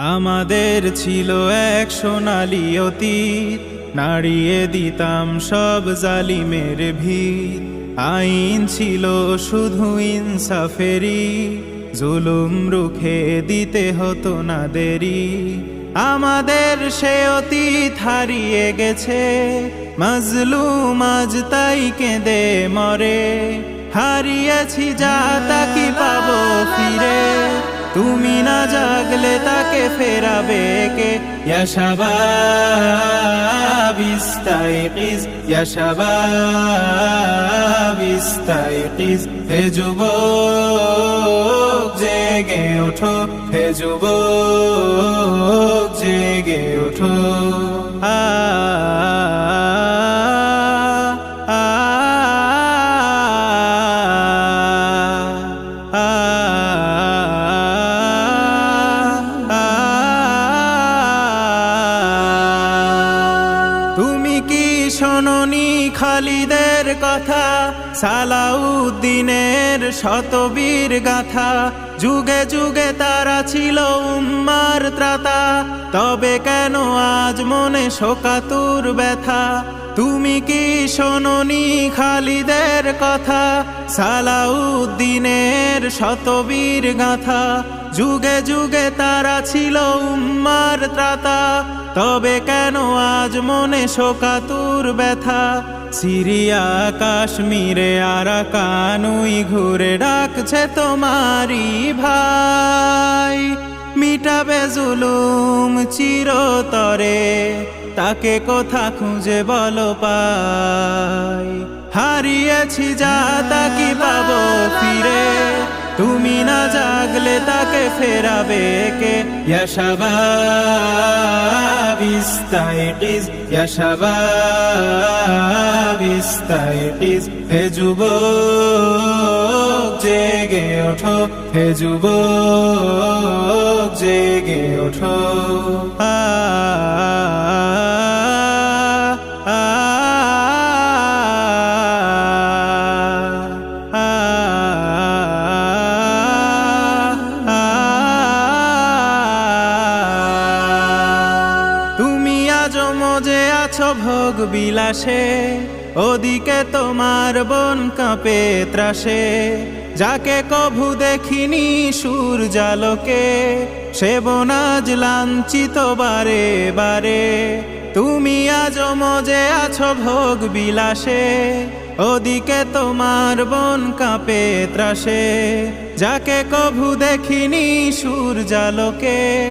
আমাদের ছিল এক সোনালী অতীত, নাড়িয়ে দিতাম সব জালিমের ভিত। আইন ছিল শুধু ইনসাফেরই, জুলুম রুখে দিতে হতো না দেরি। আমাদের সে অতীত হারিয়ে গেছে, মাজলুম আজ তাই কেঁদে মরে। হারিয়েছি যা তা কি পাবো ফিরে, তুমি না জাগলে তাকে ফেরাবে কে? ইয়া শাবাব ইস্তাইকিজ, ইয়া শাবাব ইস্তাইকিজ। হে যুবক জেগে ওঠো, হে যুবক জেগে ওঠো। তুমি কি শোনোনি খালিদের কথা, সালাউদ্দিনের শতবীর গাথা? যুগে যুগে তারা ছিল উম্মার ত্রাতা, তবে কেন আজ মনে শোকাতুর ব্যথা? তুমি কি শোনোনি খালিদের কথা, সালাউদ্দিনের শতবীর গাথা? যুগে যুগে তারা ছিল উম্মার ত্রাতা, তবে কেন আজ মনে শোকাতুর ব্যথা? সিরিয়া কাশ্মীরে আরাকানুই ঘুরে ডাকছে তোমারি ভাই, মিটাবে জুলুম চিরতরে, তাকে কোথা খুঁজে বলো পাই? হারিয়েছি যা তা কি পাবো ফিরে, তুমি না জাগলে তাকে ফেরাবে কে? ইয়া শাবাব ইস্তাইকিজ, ইয়া শাবাব ইস্তাইকিজ। হে যুবক জেগে ওঠো, হে যুবক জেগে ওঠো। মজে আছো ভোগ বিলাসে, ওদিকে তোমার বন কাঁপে ত্রাসে। যাকে কভু দেখিনি সূর্যালোকে, সে বন আজ লাঞ্ছিত বারে বারে। তুমি আজ মজে আছো ভোগ বিলাসে, ওদিকে তোমার বন কাঁপে ত্রাসে। যাকে কভু দেখিনি সূর্যালোকে।